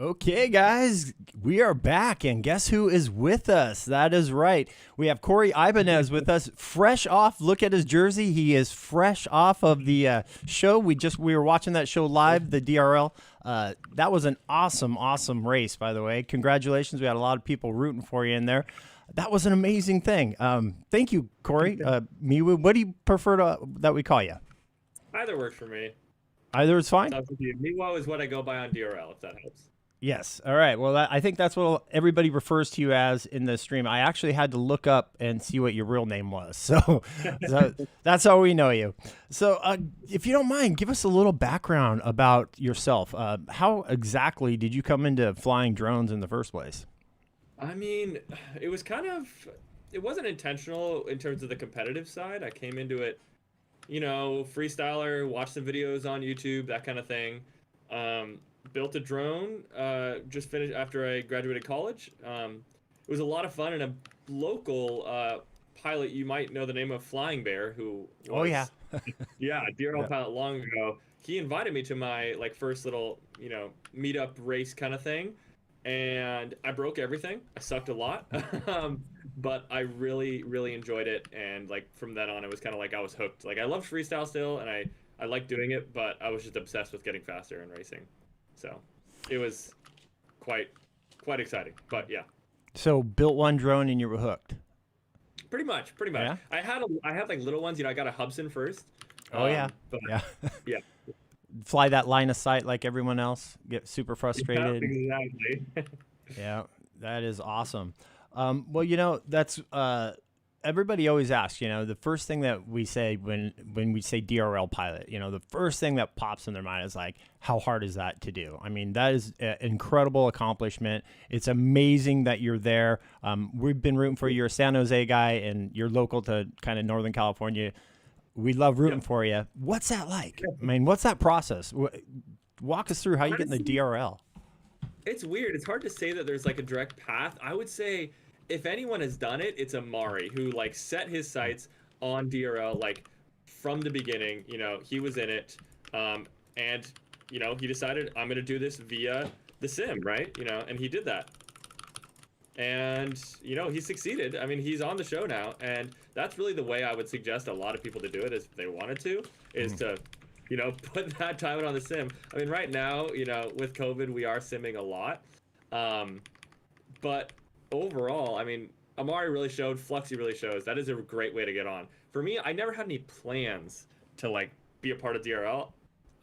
Okay, guys, we are back, and guess who is with us? That is right. We have Cory Ibanez with us, fresh off. Look at his jersey; he is fresh off of the show. We were watching that show live, the DRL. That was an awesome race, by the way. Congratulations! We had a lot of people rooting for you in there. That was an amazing thing. Thank you, Cory. Mewo, what do you prefer that we call you? Either works for me. Either is fine. Mewo is what I go by on DRL, if that helps. Yes. All right. Well, I think that's what everybody refers to you as in the stream. I actually had to look up and see what your real name was. So that's how we know you. So if you don't mind, give us a little background about yourself. How exactly did you come into flying drones in the first place? I mean, it wasn't intentional in terms of the competitive side. I came into it, freestyler, watched some videos on YouTube, that kind of thing. Built a drone, just finished after I graduated college. It was a lot of fun, and a local pilot, you might know the name of Flying Bear, who was, yeah, a DRL pilot long ago. He invited me to my first little, meetup race kind of thing, and I broke everything. I sucked a lot, but I really enjoyed it, and from then on, it was kind of like I was hooked. I loved freestyle still, and I liked doing it, but I was just obsessed with getting faster and racing. So it was quite exciting, but yeah. So built one drone and you were hooked. Pretty much. Yeah? I had little ones. I got a Hubsan first. Oh yeah. Yeah. Yeah. Fly that line of sight like everyone else. Get super frustrated. Yeah, exactly. Yeah, that is awesome. Well, that's everybody always asks, the first thing that we say when we say DRL pilot, the first thing that pops in their mind is how hard is that to do? I mean, that is an incredible accomplishment. It's amazing that you're there. We've been rooting for you. You're a San Jose guy, and you're local to kind of Northern California. We love rooting for you. What's that like? I mean, what's that process? Walk us through how you get in the DRL. It's weird. It's hard to say that there's a direct path. I would say, if anyone has done it, it's Amari, who set his sights on DRL from the beginning. He was in it, and he decided, I'm gonna do this via the sim, right? And he did that, and he succeeded. I mean, he's on the show now, and that's really the way I would suggest a lot of people to do it, is if they wanted to, is to put that time on the sim. I mean, right now, with COVID, we are simming a lot, but overall, I mean, Amari really showed, Fluxy really shows. That is a great way to get on. For me, I never had any plans to be a part of DRL.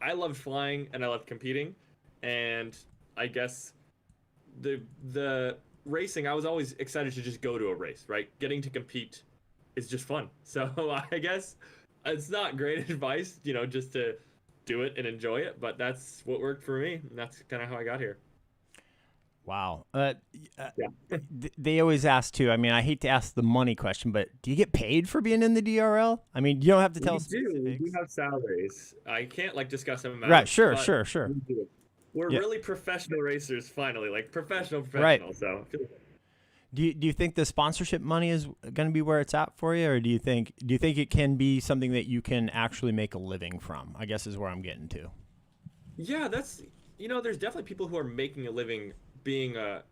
I loved flying and I loved competing, and I guess the racing, I was always excited to just go to a race, right? Getting to compete is just fun. So I guess it's not great advice, just to do it and enjoy it, but that's what worked for me, and that's kind of how I got here. Wow. They always ask too. I mean, I hate to ask the money question, but do you get paid for being in the DRL? I mean, you don't have to tell us. We do have salaries. I can't discuss them. Right. Sure. We're really professional racers, finally, professional. Right. So. Do you think the sponsorship money is going to be where it's at for you, or do you think it can be something that you can actually make a living from? I guess is where I'm getting to. Yeah, that's there's definitely people who are making a living being a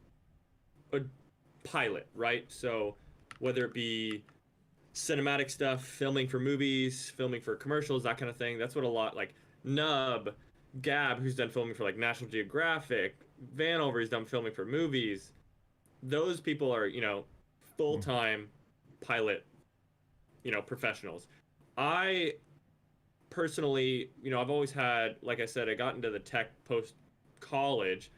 pilot, right? So whether it be cinematic stuff, filming for movies, filming for commercials, that kind of thing, that's what a lot Nub, Gab, who's done filming for National Geographic, Vanover, who's done filming for movies. Those people are, full-time pilot, professionals. I personally, I've always had, like I said, I got into the tech post-college,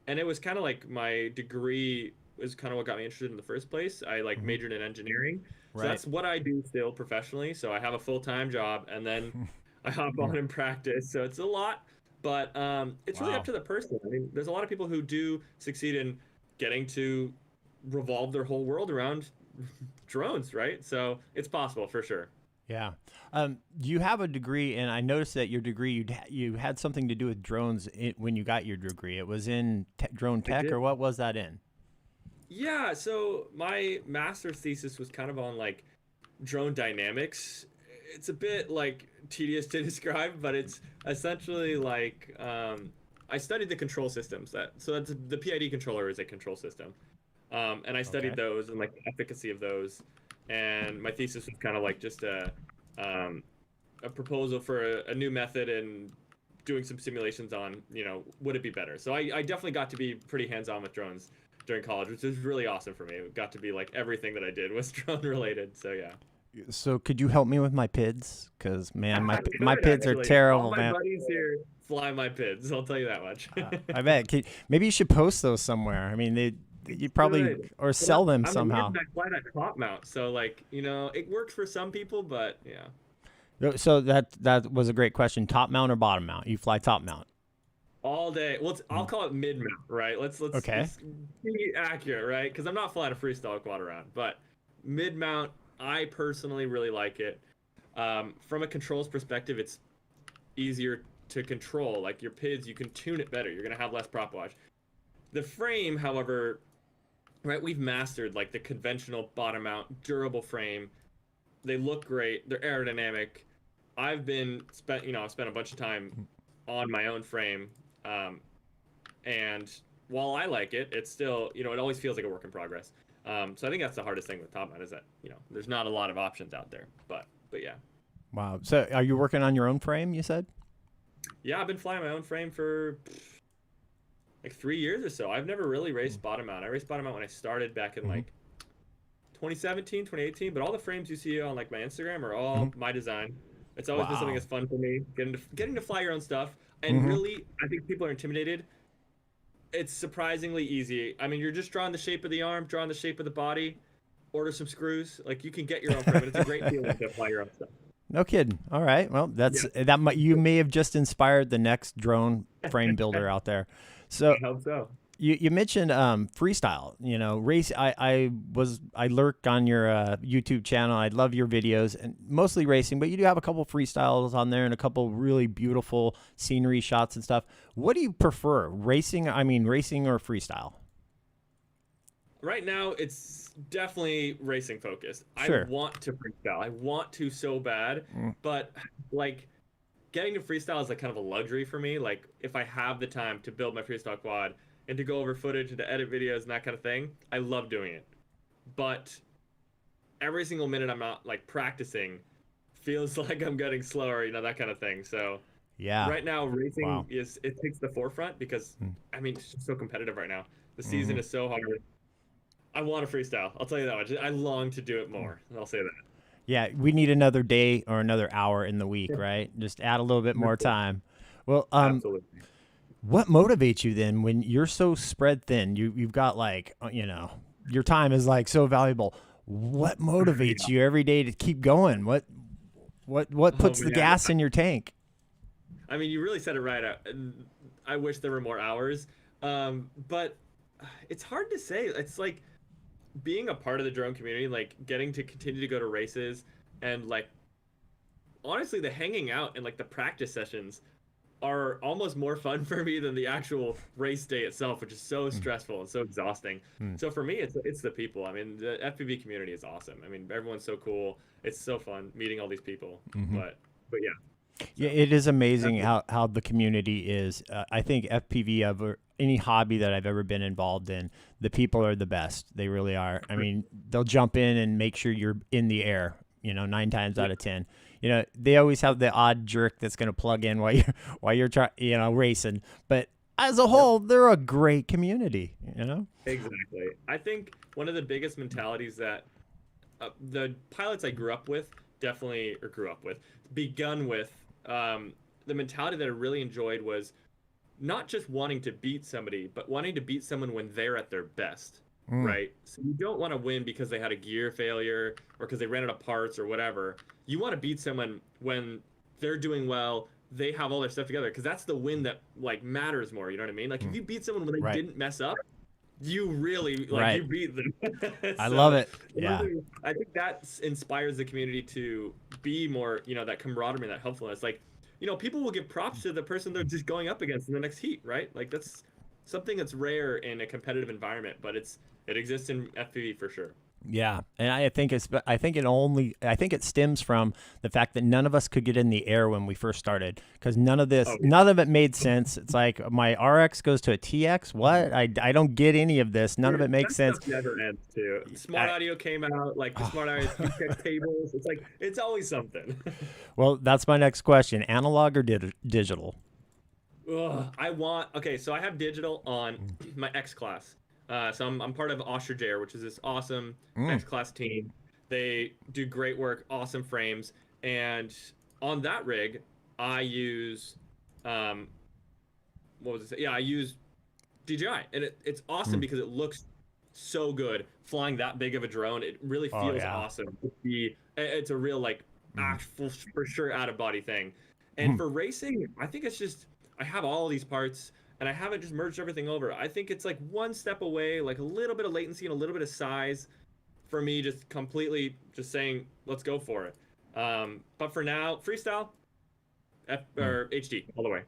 and it was kind of my degree is kind of what got me interested in the first place. I majored in engineering. So that's what I do still professionally. So I have a full-time job, and then I hop on and practice. So it's a lot, but it's really up to the person. I mean, there's a lot of people who do succeed in getting to revolve their whole world around drones, right? So it's possible for sure. Yeah. You have a degree, and I noticed that your degree, you had something to do with drones when you got your degree. It was in drone tech, or what was that in? Yeah, so my master's thesis was kind of on drone dynamics. It's a bit tedious to describe, but it's essentially I studied the control systems so that's the PID controller is a control system. And I studied those and like the efficacy of those. And my thesis was kind of like just a proposal for a new method and doing some simulations on, would it be better? So I definitely got to be pretty hands-on with drones during college, which was really awesome for me. It got to be like everything that I did was drone related. So yeah. So could you help me with my PIDs? Because man, my Could, PIDs are actually. terrible, All my man. buddies here fly my PIDs. I'll tell you that much. I bet. Maybe you should post those somewhere. I mean, you probably Good. or sell them I'm somehow. I fly that top mount, so like it works for some people, but yeah. So that was a great question. Top mount or bottom mount? You fly top mount All day. Well, I'll call it mid mount, right? Let's be accurate, right? Because I'm not flying a freestyle quad around, but mid mount. I personally really like it. From a controls perspective, it's easier to control. Like your PIDs, you can tune it better. You're gonna have less prop wash. The frame, however, right? We've mastered like the conventional bottom mount durable frame. They look great. They're aerodynamic. I've spent a bunch of time on my own frame, and while I like it, it's still it always feels like a work in progress. So I think that's the hardest thing with top mount is that there's not a lot of options out there. But yeah. Wow. So are you working on your own frame? You said. Yeah, I've been flying my own frame for like 3 years or so. I've never really raced bottom mount. I raced bottom mount when I started back in like 2017, 2018. But all the frames you see on like my Instagram are all my design. It's always been something that's fun for me, getting to fly your own stuff. And really, I think people are intimidated. It's surprisingly easy. I mean, you're just drawing the shape of the arm, drawing the shape of the body, order some screws. Like you can get your own frame, and it's a great feeling to fly your own stuff. No kidding. All right. Well, you may have just inspired the next drone frame builder out there. So I hope so. You mentioned freestyle. Race. I lurk on your YouTube channel. I love your videos and mostly racing, but you do have a couple freestyles on there and a couple really beautiful scenery shots and stuff. What do you prefer, racing? Racing or freestyle? Right now, it's definitely racing focused. Sure. I want to freestyle. I want to so bad, but like getting to freestyle is like kind of a luxury for me. Like if I have the time to build my freestyle quad and to go over footage and to edit videos and that kind of thing, I love doing it. But every single minute I'm not like practicing feels like I'm getting slower, that kind of thing. So yeah, right now racing takes the forefront because it's just so competitive right now. The season is so hard. I want to freestyle. I'll tell you that much. I long to do it more. I'll say that. Yeah, we need another day or another hour in the week, right? Just add a little bit more time. Well, absolutely. What motivates you then when you're so spread thin? You've got like, your time is like so valuable. What motivates you every day to keep going? What puts the gas in your tank? I mean, you really said it right. I wish there were more hours, but it's hard to say. It's like being a part of the drone community, like getting to continue to go to races and like honestly the hanging out and like the practice sessions are almost more fun for me than the actual race day itself, which is so stressful and so exhausting. So for me, it's the people. I mean, the FPV community is awesome. I mean, everyone's so cool. It's so fun meeting all these people. But yeah. Yeah, it is amazing how the community is. I think FPV, any hobby that I've ever been involved in, the people are the best. They really are. I mean, they'll jump in and make sure you're in the air, 9 times out of 10. They always have the odd jerk that's going to plug in while you're racing. But as a whole, they're a great community, Exactly. I think one of the biggest mentalities that the pilots I begun with, the mentality that I really enjoyed was not just wanting to beat somebody, but wanting to beat someone when they're at their best, right? So you don't want to win because they had a gear failure or because they ran out of parts or whatever. You want to beat someone when they're doing well, they have all their stuff together, because that's the win that like matters more. You know what I mean? Like if you beat someone when they didn't mess up, you really you beat them. I love it. Yeah. I think that inspires the community to be more, that camaraderie, that helpfulness. Like, people will give props to the person they're just going up against in the next heat, right? Like that's something that's rare in a competitive environment, but it exists in FPV for sure. Yeah, and I think it stems from the fact that none of us could get in the air when we first started because Oh, none of it made sense. It's like my RX goes to a TX. What? I don't get any of this. None of dude, it makes that sense. stuff never ends too. Smart I, audio came out, like the smart audio PTX tables. It's like it's always something. well, that's my next question: analog or digital? Ugh, okay, so I have digital on my X class. So I'm part of Ostrajair, which is this awesome Mm. X class team. They do great work, awesome frames, and on that rig, I use um, what was it? Yeah, I use DJI, and it's awesome Mm. because it looks so good flying that big of a drone. It really Oh feels yeah. awesome. It's a real like Mm. actual for sure out of body thing. And Mm. for racing, I think it's just I have all of these parts and I haven't just merged everything over. I think it's like one step away, like a little bit of latency and a little bit of size for me, just completely just saying let's go for it. But for now, freestyle Mm. or HD all the way, all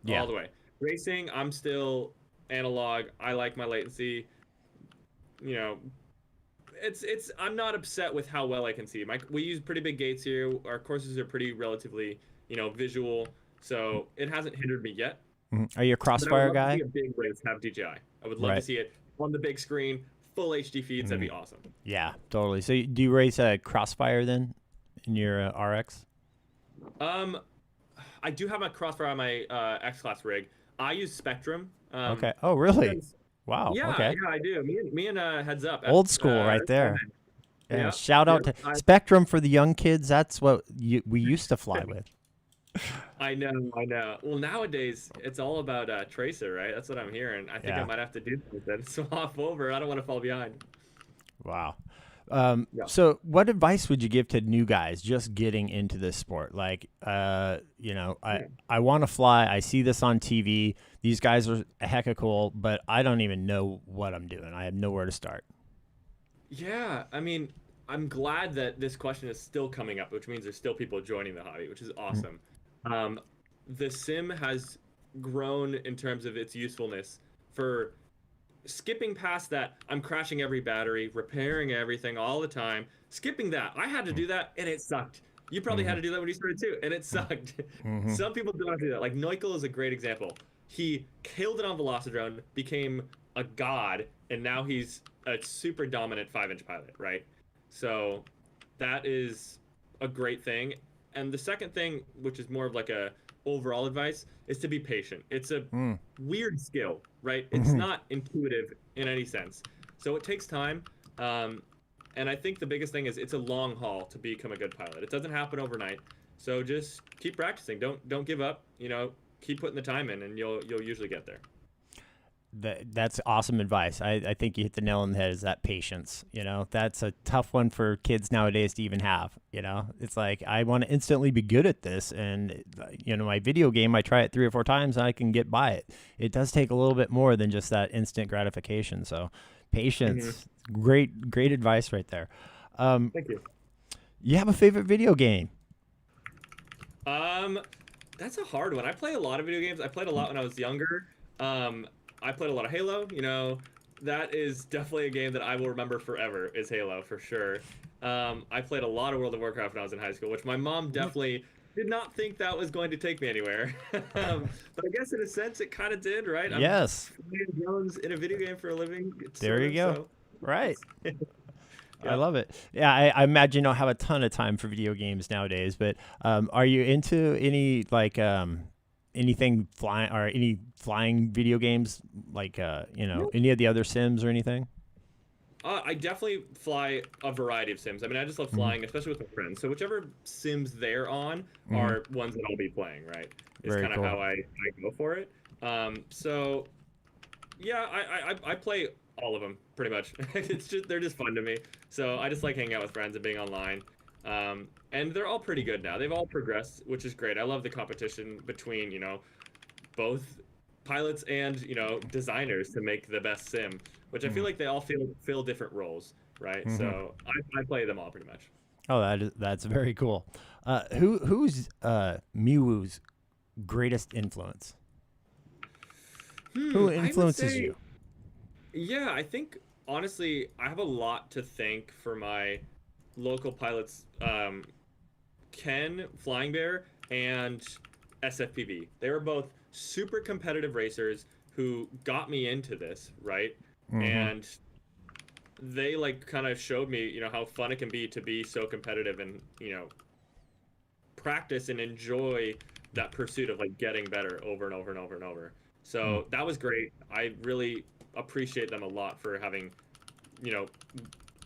Yeah. the way. Racing, I'm still analog. I like my latency. You know, it's. I'm not upset with how well I can see. We use pretty big gates here. Our courses are pretty relatively, visual, so it hasn't hindered me yet. Mm. Are you a But I would Crossfire love to see guy? a big race have DJI. I would love to Right. see it on the big screen, full HD feeds. That'd Mm. be awesome. Yeah, totally. So do you race a Crossfire then in your RX? Um, I do have my crossfire on my X class rig. I use Spectrum. Okay. Oh, really? Because Wow. yeah, Okay. yeah, I do. Me and Heads Up. Old school right there. Yeah. Yep, Shout out yep. to Spectrum for the young kids. That's what we used to fly with. I know, I know. Well, nowadays it's all about Tracer, right? That's what I'm hearing. I think I Yeah. might have to do something. Swap over. I don't want to fall behind. Wow. Yeah. So what advice would you give to new guys just getting into this sport? Like, Yeah. I want to fly. I see this on TV. These guys are a heck of cool, but I don't even know what I'm doing. I have nowhere to start. Yeah, I mean, I'm glad that this question is still coming up, which means there's still people joining the hobby, which is Mm. awesome. Um, the sim has grown in terms of its usefulness for skipping past that. I'm crashing every battery, repairing everything all the time. Skipping that, I had to do that, and it sucked. You probably had Mm-hmm. to do that when you started too, and it sucked. Mm-hmm. Some people don't have to do that. Like Neukel is a great example. He killed it on Velocidrone, became a god, and now he's a super dominant 5-inch pilot, right? So that is a great thing. And the second thing, which is more of like a overall advice, is to be patient. It's a Mm. weird skill, right? It's Mm-hmm. not intuitive in any sense. So it takes time. Um, and I think the biggest thing is it's a long haul to become a good pilot. It doesn't happen overnight. So just keep practicing. Don't give up. Keep putting the time in, and you'll usually get there. That's awesome advice. I think you hit the nail on the head. Is that patience? That's a tough one for kids nowadays to even have. It's like I want to instantly be good at this, and my video game, I try it 3 or 4 times, and I can get by it. It does take a little bit more than just that instant gratification. So, patience, great advice right there. Thank you. You have a favorite video game? Um, that's a hard one. I play a lot of video games. I played a lot when I was younger. I played a lot of Halo. That is definitely a game that I will remember forever. Is Halo for sure. I played a lot of World of Warcraft when I was in high school, which my mom definitely did not think that was going to take me anywhere. But I guess in a sense it kind of did, right? I'm Yes. playing drones in a video game for a living. There you go. Right. So, I yeah. love it. Yeah, I imagine you don't have a ton of time for video games nowadays, but are you into any anything flying or any flying video games like any of the other Sims or anything? I definitely fly a variety of sims. I mean, I just love flying, especially with my friends. So whichever sims they're on are ones that I'll be playing, right? Is Very kind of cool. how I go for it. So yeah, I play all of them pretty much. They're just fun to me. So I just like hanging out with friends and being online. And they're all pretty good now. They've all progressed, which is great. I love the competition between both pilots and designers to make the best sim, which I feel like they all fill different roles, right? So I play them all pretty much. Oh, that's very cool. Who's Mewoo's greatest influence? Who I would influences say, you? yeah, I think honestly, I have a lot to thank for my local pilots, Ken Flying Bear and SFPV. They were both super competitive racers who got me into this, right? Mm-hmm. And they like kind of showed me, how fun it can be to be so competitive and, practice and enjoy that pursuit of like getting better over and over and over and over. So that was great. I really appreciate them a lot for having, you know,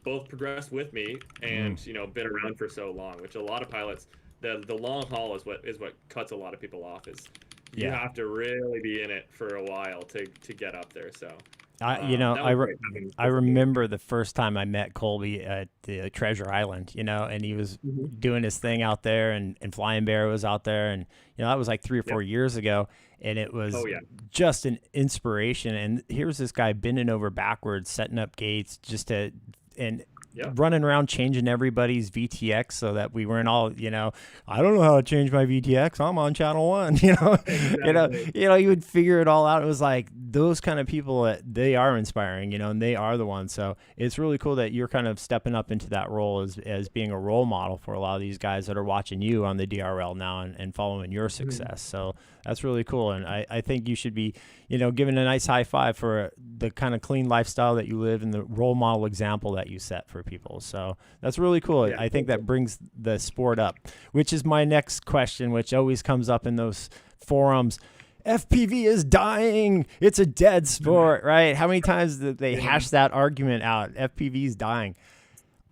both progressed with me and, been around for so long, which a lot of pilots, the long haul is what cuts a lot of people off, is you Yeah. have to really be in it for a while to get up there. So that I was great having I both of you. remember the first time I met Colby at the Treasure Island, and he was Mhm. doing his thing out there, and Flying Bear was out there, and that was like 3 or 4 Yep. years ago, and it Oh was yeah. just an inspiration. And here's this guy bending over backwards, setting up gates just to and Yep. running around changing everybody's VTX so that we weren't all, I don't know how to change my VTX. I'm on channel 1, Exactly. you would figure it all out. It was like those kind of people that they are inspiring, and they are the ones. So it's really cool that you're kind of stepping up into that role as being a role model for a lot of these guys that are watching you on the DRL now and following your success. So that's really cool. And I think you should be, given a nice high five for the kind of clean lifestyle that you live and the role model example that you set for people. So that's really cool. Yeah. I think that brings the sport up, which is my next question, which always comes up in those forums. FPV is dying. It's a dead sport, right? How many times did they hash that argument out? FPV is dying.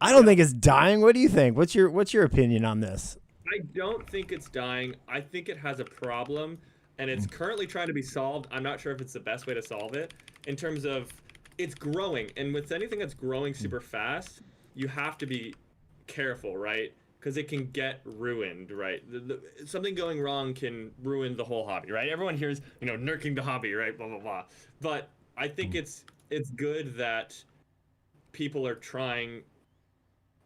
I don't think it's dying. What do you think? What's your opinion on this? I don't think it's dying. I think it has a problem, and it's currently trying to be solved. I'm not sure if it's the best way to solve it in terms of it's growing. And with anything that's growing super fast, you have to be careful, right? Because it can get ruined, right? Something going wrong can ruin the whole hobby, right? Everyone hears, nurking the hobby, right? Blah, blah, blah. But I think it's good that people are trying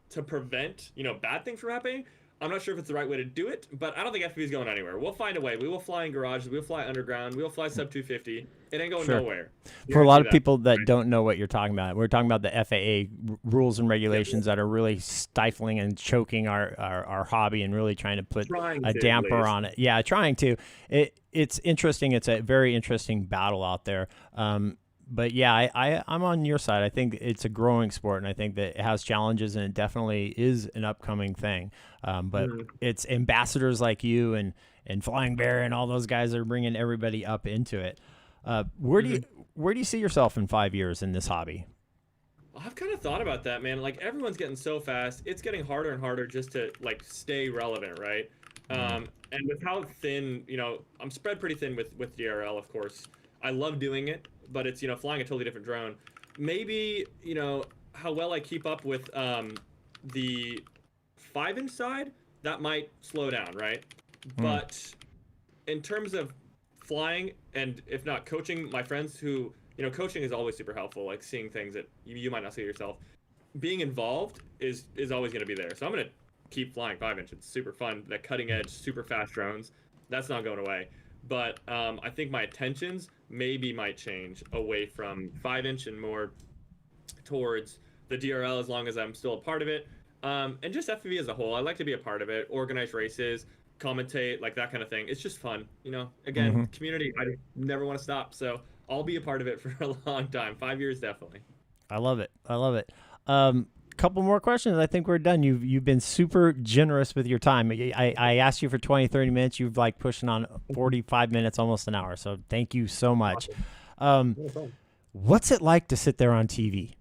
to prevent, bad things from happening. I'm not sure if it's the right way to do it, but I don't think FPV is going anywhere. We'll find a way. We will fly in garages. We'll fly underground. We'll fly sub 250. It ain't going Sure. nowhere. For a lot of Guarantee that, people that right? don't know what you're talking about, we're talking about the FAA rules and regulations that are really stifling and choking our hobby and really trying to put Trying a to, at damper least. on it. Yeah, trying to. It's interesting. It's a very interesting battle out there. But yeah, I'm on your side. I think it's a growing sport, and I think that it has challenges, and it definitely is an upcoming thing. But it's ambassadors like you and Flying Bear and all those guys that are bringing everybody up into it. Where do you see yourself in 5 years in this hobby? I've kind of thought about that, man. Like everyone's getting so fast, it's getting harder and harder just to like stay relevant, right? And with how thin, I'm spread pretty thin with DRL, of course. I love doing it, but it's flying a totally different drone. Maybe how well I keep up with the 5-inch side, that might slow down, right? But in terms of flying and if not coaching my friends who coaching is always super helpful, like seeing things that you might not see yourself. Being involved is always going to be there. So I'm going to keep flying 5-inch. It's super fun. That cutting edge, super fast drones, that's not going away. But I think my attentions maybe might change away from 5-inch and more towards the DRL as long as I'm still a part of it. And just FPV as a whole. I like to be a part of it, organize races, commentate, like that kind of thing. It's just fun. Again, community, I never want to stop. So I'll be a part of it for a long time. 5 years, definitely. I love it. I love it. Couple more questions. I think we're done. You've been super generous with your time. I asked you for 20, 30 minutes. You've like pushing on 45 minutes, almost an hour. So thank you so much. What's it like to sit there on TV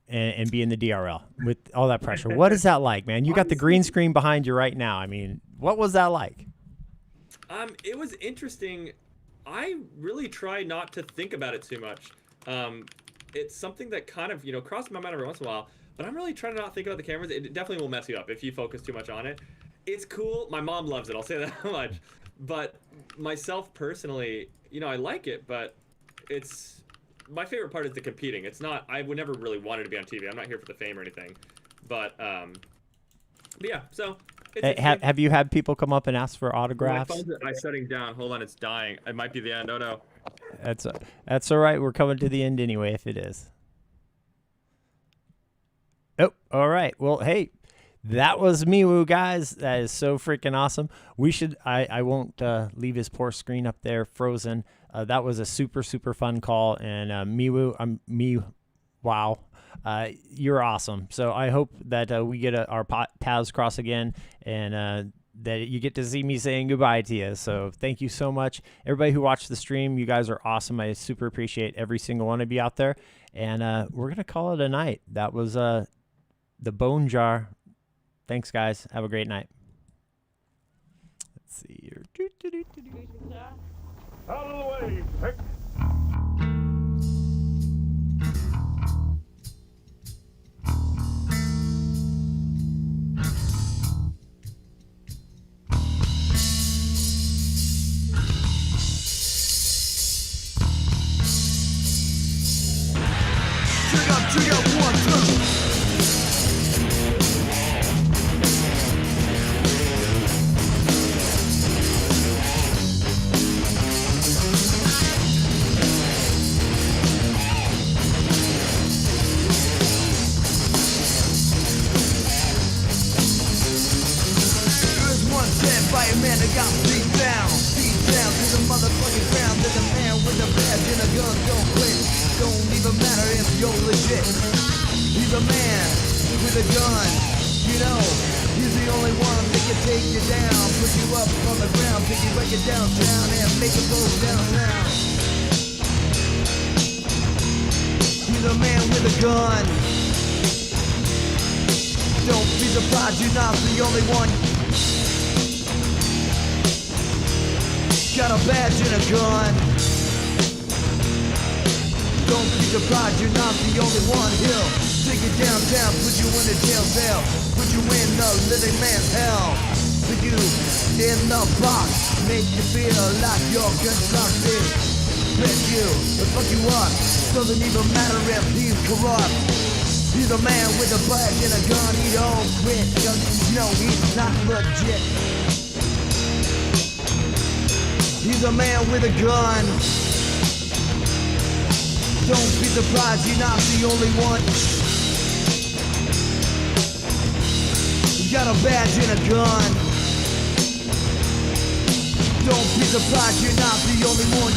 and be in the DRL with all that pressure? What is that like, man? You got the green screen behind you right now. I mean, what was that like? It was interesting. I really try not to think about it too much. It's something that kind of, crosses my mind every once in a while, but I'm really trying to not think about the cameras. It definitely will mess you up if you focus too much on it. It's cool. My mom loves it. I'll say that much. But myself personally, I like it, but it's my favorite part is the competing. It's not, I would never really wanted to be on TV. I'm not here for the fame or anything, but yeah, so. Have you had people come up and ask for autographs? My phone's shutting down. Hold on, it's dying. It might be the end. Oh no. That's all right. We're coming to the end anyway if it is. Oh, all right. Well, hey, that was Mewo, guys. That is so freaking awesome. We should. I won't leave his poor screen up there frozen. That was a super fun call, and Mewo, wow, you're awesome. So I hope that we get our paths cross again, and that you get to see me saying goodbye to you. So thank you so much, everybody who watched the stream. You guys are awesome. I super appreciate every single one of you out there, and we're gonna call it a night. That was the Bone Jar. Thanks, guys. Have a great night. Let's see here. Out of the way, Pick. Trigger, 1, 2. Man that got beat down to the motherfucking ground. There's a man with a badge and a gun, don't quit. Don't even matter if you're legit. He's a man with a gun, you know. He's the only one that can take you down, put you up on the ground, take you right downtown and make it go downtown. He's a man with a gun. Don't be surprised, you're not the only one. Got a badge and a gun. Don't be surprised, you're not the only one. He'll take you downtown, put you in a jail cell, put you in the living man's hell. Put you in the box, make you feel like you're constructed. Bet you, the fuck you up. Doesn't even matter if he's corrupt. He's a man with a badge and a gun. He don't quit, cause you know he's not legit. He's a man with a gun. Don't be surprised, you're not the only one. He's got a badge and a gun. Don't be surprised, you're not the only one.